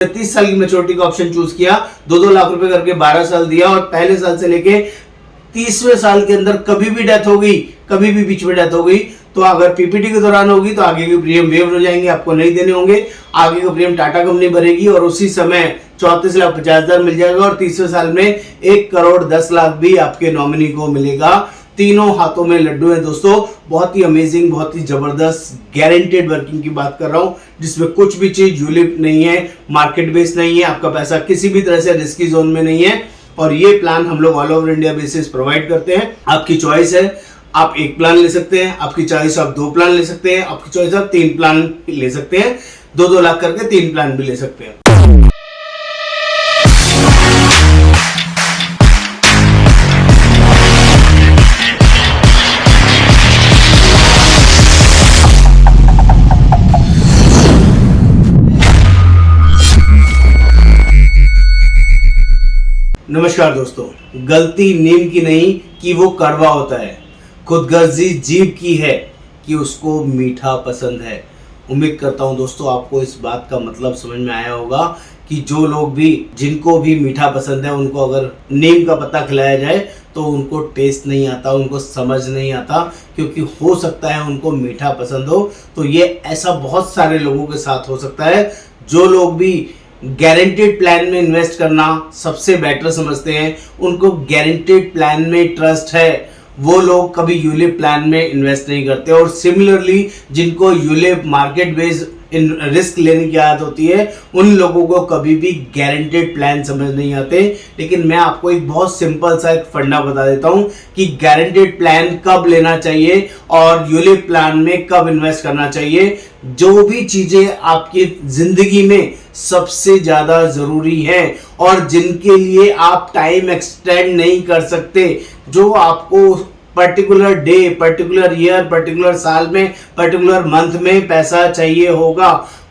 30 साल की मेच्योरिटी का ऑप्शन चूज किया, 2-2 लाख रुपए करके 12 साल दिया और पहले साल से लेके 30वें साल के अंदर कभी भी डेथ हो गई, कभी भी बीच में डेथ हो गई तो अगर पीपीटी के दौरान होगी तो आगे के प्रीमियम वेव हो जाएंगे, आपको नहीं देने होंगे। आगे का प्रीमियम टाटा कंपनी भरेगी और उसी समय 34,50,000 मिल जाएगा और 30वें साल में 1,10,00,000 भी आपके नॉमिनी को मिलेगा। तीनों हाथों में लड्डू हैं दोस्तों, बहुत ही अमेजिंग, बहुत ही जबरदस्त गारंटेड वर्किंग की बात कर रहा हूं, जिसमें कुछ भी चीज यूलिप नहीं है, मार्केट बेस नहीं है, आपका पैसा किसी भी तरह से रिस्की जोन में नहीं है। और ये प्लान हम लोग all over India basis provide करते हैं। आपकी चॉइस है, आप एक प्लान ले सकते हैं, आपकी चॉइस आप 2 प्लान ले सकते हैं, आपकी चॉइस आप 3 प्लान ले सकते हैं, 2-2 लाख करके 3 प्लान भी ले सकते हैं। नमस्कार दोस्तों, गलती नीम की नहीं कि वो कड़वा होता है, खुदगर्जी जीभ की है कि उसको मीठा पसंद है। उम्मीद करता हूं दोस्तों आपको इस बात का मतलब समझ में आया होगा कि जो लोग भी, जिनको भी मीठा पसंद है, उनको अगर नीम का पत्ता खिलाया जाए तो उनको टेस्ट नहीं आता, उनको समझ नहीं आता, क्योंकि हो सकता है उनको मीठा पसंद हो। तो ये ऐसा बहुत सारे लोगों के साथ हो सकता है। जो लोग भी गारंटेड प्लान में इन्वेस्ट करना सबसे बेटर समझते हैं, उनको गारंटेड प्लान में ट्रस्ट है, वो लोग कभी यूलिप प्लान में इन्वेस्ट नहीं करते। और सिमिलरली जिनको यूलिप मार्केट बेस्ड रिस्क लेने की आदत होती है, उन लोगों को कभी भी गारंटेड प्लान समझ नहीं आते। लेकिन मैं आपको एक बहुत सिंपल सा एक फंडा बता देता हूं कि गारंटेड प्लान कब लेना चाहिए और यूलिप प्लान में कब इन्वेस्ट करना चाहिए। जो भी चीजें आपकी जिंदगी में सबसे ज्यादा जरूरी है और जिनके लिए आप टाइम एक्सटेंड नहीं कर सकते, जो आपको particular day, particular year, particular साल में, पर्टिकुलर मंथ में पैसा चाहिए होगा,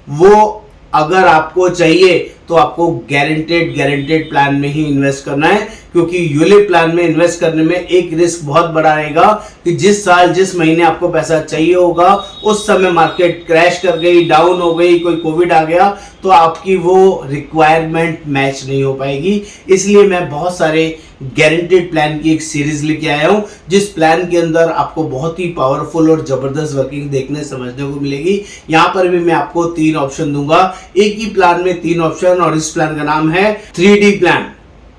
वो अगर आपको चाहिए तो आपको गारंटेड प्लान में ही इन्वेस्ट करना है। क्योंकि यूलिप प्लान में इन्वेस्ट करने में एक रिस्क बहुत बड़ा रहेगा कि जिस साल, जिस महीने आपको पैसा चाहिए होगा, उस समय मार्केट क्रैश कर गई, डाउन हो गई, कोई कोविड आ गया, तो आपकी वो रिक्वायरमेंट मैच नहीं हो पाएगी। इसलिए मैं बहुत सारे गारंटेड प्लान की एक सीरीज लेके आया हूं, जिस प्लान के अंदर आपको बहुत ही पावरफुल और जबरदस्त वर्किंग देखने समझने को मिलेगी। यहां पर भी मैं आपको 3 ऑप्शन दूंगा, एक ही प्लान में 3 ऑप्शन, और इस प्लान का नाम है 3D प्लान।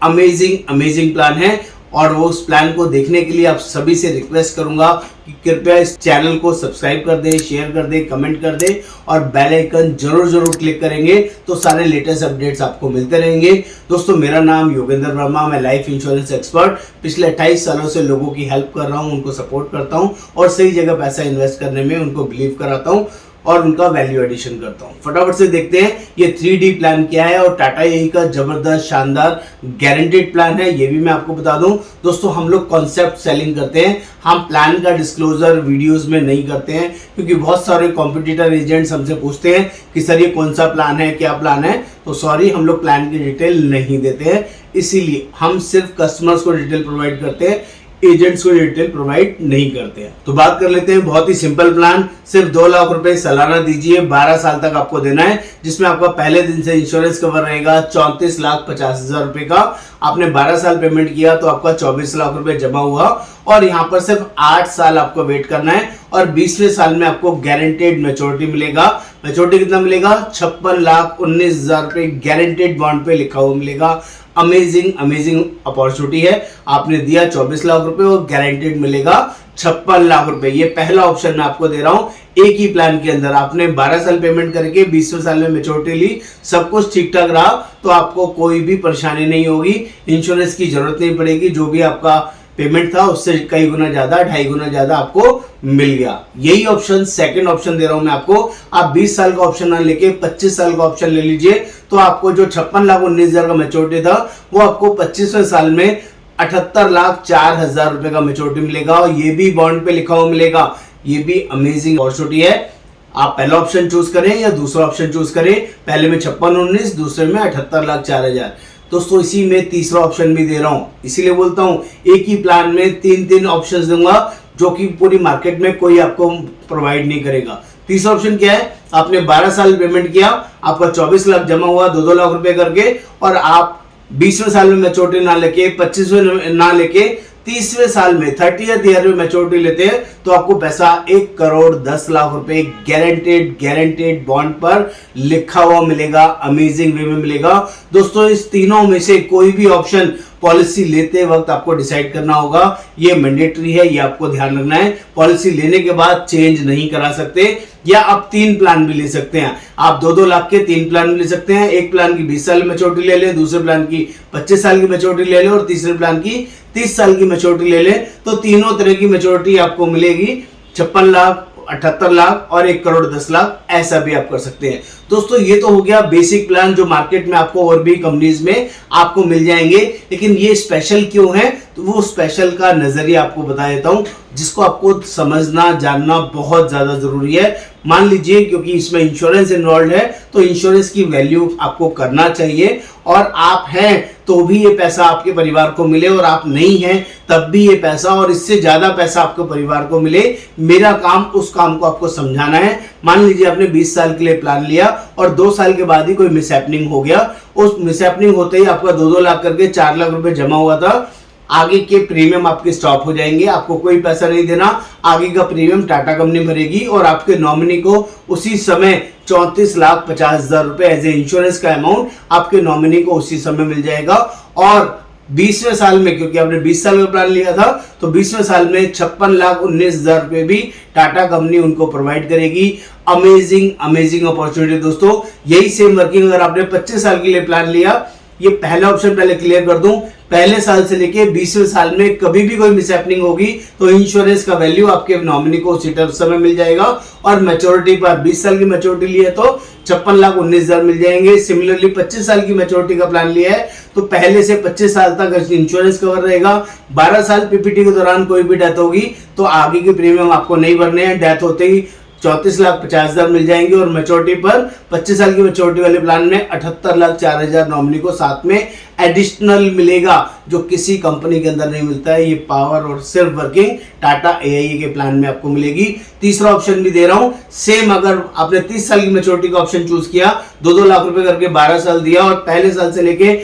अमेजिंग प्लान है और वो उस प्लान को देखने के लिए आप सभी से रिक्वेस्ट करूंगा कि कृपया इस चैनल को सब्सक्राइब कर दें, शेयर कर दें, कमेंट कर दें और बेल आइकन जरूर क्लिक करेंगे तो सारे लेटेस्ट अपडेट्स आपको मिलते रहेंगे। दोस्तों, मेरा नाम योगेंद्र वर्मा, मैं लाइफ इंश्योरेंस एक्सपर्ट, पिछले 28 सालों से लोगों की हेल्प कर रहा हूं, उनको सपोर्ट करता हूं और सही जगह पैसा इन्वेस्ट करने में उनको बिलीव कराता हूं और उनका वैल्यू एडिशन करता हूं। फटाफट से देखते हैं ये 3D प्लान क्या है और टाटा एआई का जबरदस्त शानदार गारंटेड प्लान है, ये भी मैं आपको बता दूं। दोस्तों, हम लोग कॉन्सेप्ट सेलिंग करते हैं, हम प्लान का डिस्क्लोजर वीडियोस में नहीं करते हैं, क्योंकि बहुत सारे कॉम्पिटिटर एजेंट्स हमसे पूछते हैं कि सर ये कौन सा प्लान है, क्या प्लान है। तो सॉरी, हम लोग प्लान की डिटेल नहीं देते हैं, इसीलिए हम सिर्फ कस्टमर्स को डिटेल प्रोवाइड करते हैं, एजेंट्स को डिटेल प्रोवाइड नहीं करते हैं। तो बात कर लेते हैं, बहुत ही सिंपल प्लान, सिर्फ 2 लाख रुपए सालाना दीजिए, 12 साल तक आपको देना है, जिसमें आपका पहले दिन से इंश्योरेंस कवर रहेगा 34,50,000 रुपए का। आपने 12 साल पेमेंट किया तो आपका 24 लाख रुपए जमा हुआ और यहाँ पर सिर्फ 8 साल आपको वेट करना है और 20वें साल में आपको गारंटेड मैच्योरिटी मिलेगा। मैच्योरिटी कितना मिलेगा? 56,19,000 रुपए गारंटेड बॉन्ड पे लिखा हुआ मिलेगा। अमेजिंग अपॉर्चुनिटी है। आपने दिया 24 लाख रुपए और गारंटेड मिलेगा 56 लाख रुपए। ये पहला ऑप्शन मैं आपको दे रहा हूं। एक ही प्लान के अंदर आपने 12 साल पेमेंट करके 20वें साल में मैच्योरिटी ली, सब कुछ ठीक ठाक रहा तो आपको कोई भी परेशानी नहीं होगी, इंश्योरेंस की जरूरत नहीं पड़ेगी। जो भी आपका पेमेंट था उससे कई गुना ज्यादा, 2.5 गुना ज्यादा आपको मिल गया। यही ऑप्शन, सेकंड ऑप्शन दे रहा हूं मैं आपको। आप 20 साल का ऑप्शन ना लेके 25 साल का ऑप्शन ले लीजिए, तो आपको जो 56,19,000 का मैच्योरिटी था वो आपको 25वें साल में 78,04,000 रुपए का मैच्योरिटी मिलेगा और ये भी बॉन्ड पे लिखा हुआ मिलेगा। ये भी अमेजिंग अपॉर्चुनिटी है। आप पहला ऑप्शन चूज करें या दूसरा ऑप्शन चूज करें, पहले में 56,19, दूसरे में 78,04,000। दोस्तों, इसी में तीसरा ऑप्शन भी दे रहा हूं, इसीलिए बोलता हूं एक ही प्लान में 3 ऑप्शंस दूंगा जो कि पूरी मार्केट में कोई आपको प्रोवाइड नहीं करेगा। तीसरा ऑप्शन क्या है, आपने 12 साल पेमेंट किया, आपका 24 लाख जमा हुआ 2-2 लाख रुपए करके, और आप 20वें साल में मैच्योरिटी ना लेके, 25वें ना लेके 30वें साल में 30th ईयर में मैच्योरिटी लेते हैं, तो आपको पैसा 1,10,00,000 रुपए गारंटेड बॉन्ड पर लिखा हुआ मिलेगा, अमेजिंग वे में मिलेगा। दोस्तों इस तीनों में से कोई भी ऑप्शन पॉलिसी लेते वक्त आपको डिसाइड करना होगा, ये मैंडेटरी है, ये आपको ध्यान रखना है। पॉलिसी लेने के बाद चेंज नहीं करा सकते, या आप 3 प्लान भी ले सकते हैं। आप 2-2 लाख के 3 प्लान भी ले सकते हैं। एक प्लान की 20 साल मैच्योरिटी ले लें, दूसरे प्लान की 25 साल की मैच्योरिटी ले लें, और तीसरे प्लान की 30 साल की मैच्योरिटी ले लें। तो तीनों तरह की मैच्योरिटी आपको मिलेगी, 56 लाख, 78 लाख और 1,10,00,000, ऐसा भी आप कर सकते हैं। दोस्तों ये तो हो गया बेसिक प्लान जो मार्केट में आपको और भी कंपनीज में आपको मिल जाएंगे, लेकिन ये स्पेशल क्यों है, तो वो स्पेशल का नजरिया आपको बता देता हूं, जिसको आपको समझना जानना बहुत ज्यादा जरूरी है। मान लीजिए क्योंकि इसमें इंश्योरेंस इन्वॉल्व है, तो इंश्योरेंस की वैल्यू आपको करना चाहिए, और आप हैं तो भी ये पैसा आपके परिवार को मिले, और आप नहीं हैं तब भी ये पैसा और इससे ज्यादा पैसा आपके परिवार को मिले। मेरा काम उस काम को आपको समझाना है। मान लीजिए आपने 20 साल के लिए प्लान लिया और 2 साल के बाद ही कोई मिसहैपनिंग हो गया, उस मिसहैपनिंग होते ही आपका 2-2 लाख करके 4 लाख रुपए जमा हुआ था, आगे के प्रीमियम आपके स्टॉप हो जाएंगे, आपको कोई पैसा नहीं देना, आगे का प्रीमियम टाटा कंपनी भरेगी, और आपके नॉमिनी को उसी समय 34,50,000 रुपए एज ए इंश्योरेंस का अमाउंट आपके नॉमिनी को उसी समय मिल जाएगा। और 20वें साल में, क्योंकि आपने 20 साल का प्लान लिया था, तो 20वें साल में 56,19,000 रुपए भी टाटा कंपनी उनको प्रोवाइड करेगी। अमेजिंग अपॉर्चुनिटी दोस्तों। यही सेम वर्किंग अगर आपने 25 साल के लिए प्लान लिया, ये पहला ऑप्शन पहले क्लियर कर दूं, पहले साल से लेके 20वें साल में कभी भी कोई मिसहैपनिंग होगी तो इंश्योरेंस का वैल्यू आपके नॉमिनी को उसी समय मिल जाएगा, और मैच्योरिटी पर 20 साल की मैच्योरिटी ली है तो 56,19,000 मिल जाएंगे। सिमिलरली 25 साल की मैच्योरिटी का प्लान लिया है तो पहले से 25 साल तक इंश्योरेंस कवर रहेगा। 12 साल पीपीटी के दौरान कोई भी डेथ होगी तो आगे के प्रीमियम आपको नहीं भरने हैं, डेथ होते ही 34,50,000 मिल जाएंगे, और मैच्योरिटी पर 25 साल की मैच्योरिटी वाले प्लान में 78,04,000 नॉमिनी को साथ में एडिशनल मिलेगा, जो किसी कंपनी के अंदर नहीं मिलता है। ये पावर और सिर्फ वर्किंग टाटा AIA के प्लान में आपको मिलेगी। तीसरा ऑप्शन भी दे रहा हूं, सेम अगर आपने 30 साल की मैच्योरिटी का ऑप्शन चूज किया, 2-2 लाख रुपए करके 12 साल दिया, और पहले साल से लेके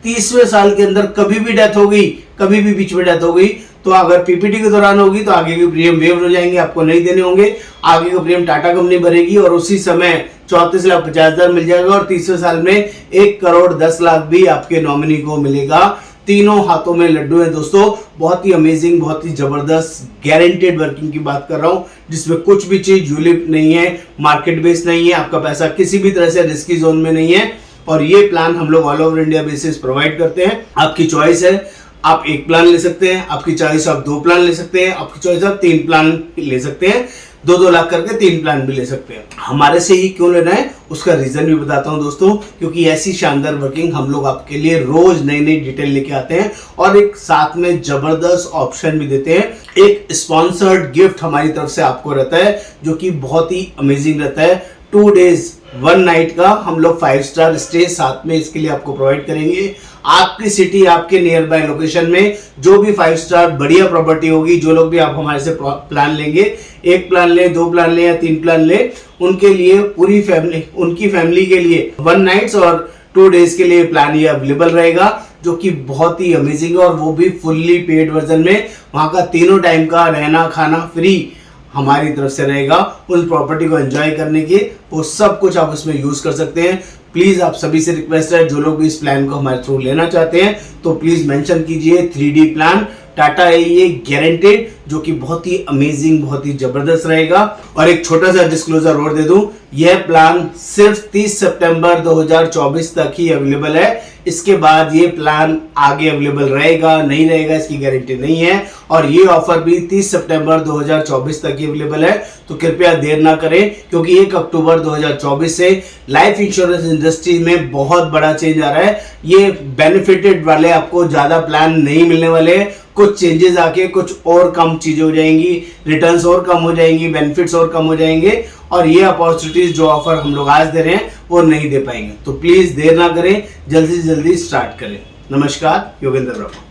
30वें साल के अंदर कभी भी डेथ हो गई, कभी भी बीच में डेथ हो गई, तो अगर पीपीटी के दौरान होगी तो आगे के प्रीमियम वेव हो जाएंगे, आपको नहीं देने होंगे, आगे का प्रीमियम टाटा कंपनी भरेगी, और उसी समय 34,50,000 मिल जाएगा, और 30वें साल में 1,10,00,000 भी आपके नॉमिनी को मिलेगा। तीनों हाथों में लड्डू है दोस्तों। बहुत ही अमेजिंग, बहुत ही जबरदस्त गारंटेड वर्किंग की बात कर रहा हूं, जिसमें कुछ भी चीज यूलिप नहीं है, मार्केट बेस नहीं है, आपका पैसा किसी भी तरह से रिस्की जोन में नहीं है, और ये प्लान हम लोग all over India basis provide करते हैं। आपकी चॉइस है, आप 1 प्लान ले सकते हैं, आपकी चॉइस आप 2 प्लान ले सकते हैं, आपकी चॉइस आप 3 प्लान ले सकते हैं, 2-2 लाख करके 3 प्लान भी ले सकते हैं। हमारे से ही क्यों लेना है उसका रीजन भी बताता हूं दोस्तों, क्योंकि ऐसी शानदार वर्किंग हम लोग आपके लिए रोज नई नई डिटेल लेके आते हैं, और एक साथ में जबरदस्त ऑप्शन भी देते हैं। एक स्पॉन्सर्ड गिफ्ट हमारी तरफ से आपको रहता है, जो कि बहुत ही अमेजिंग रहता है। 2 डेज 1 नाइट का हम लोग 5 स्टार स्टे साथ में इसके लिए आपको प्रोवाइड करेंगे। आपकी सिटी, आपके नियर बाय लोकेशन में जो भी 5 स्टार बढ़िया प्रॉपर्टी होगी, जो लोग भी आप हमारे से प्लान लेंगे, 1 प्लान ले, 2 प्लान ले या 3 प्लान ले, उनके लिए पूरी फैमिली, उनकी फैमिली के लिए 1 नाइट्स और 2 डेज के लिए प्लान ये अवेलेबल रहेगा, जो कि बहुत ही अमेजिंग है, और वो भी फुल्ली पेड वर्जन में। वहां का तीनों टाइम का रहना खाना फ्री हमारी तरफ से रहेगा। उस प्रॉपर्टी को एंजॉय करने के वो सब कुछ आप उसमें यूज कर सकते हैं। प्लीज आप सभी से रिक्वेस्ट है, जो लोग भी इस प्लान को हमारे थ्रू लेना चाहते हैं तो प्लीज मेंशन कीजिए 3D plan Tata AIA guaranteed, जो कि बहुत ही अमेजिंग, बहुत ही जबरदस्त रहेगा। और एक छोटा सा डिस्क्लोजर और दे दूं, यह प्लान सिर्फ 30 सितंबर 2024 तक ही अवेलेबल है। इसके बाद ये प्लान आगे अवेलेबल रहेगा नहीं रहेगा इसकी गारंटी नहीं है, और ये ऑफर भी 30 सितंबर 2024 तक ही अवेलेबल है। तो कृपया देर ना करें, क्योंकि 1 अक्टूबर 2024 से लाइफ इंश्योरेंस इंडस्ट्री में बहुत बड़ा चेंज आ रहा है। ये बेनिफिटेड वाले आपको ज्यादा प्लान नहीं मिलने वाले, कुछ चेंजेस आके कुछ और कम चीजें हो जाएंगी, रिटर्न्स और कम हो जाएंगी, बेनिफिट्स और कम हो जाएंगे, और ये अपॉर्चुनिटीज जो ऑफर हम लोग आज दे रहे हैं वो नहीं दे पाएंगे। तो प्लीज देर ना करें, जल्दी से जल्दी स्टार्ट करें। नमस्कार, योगेंद्र ब्रह्मा।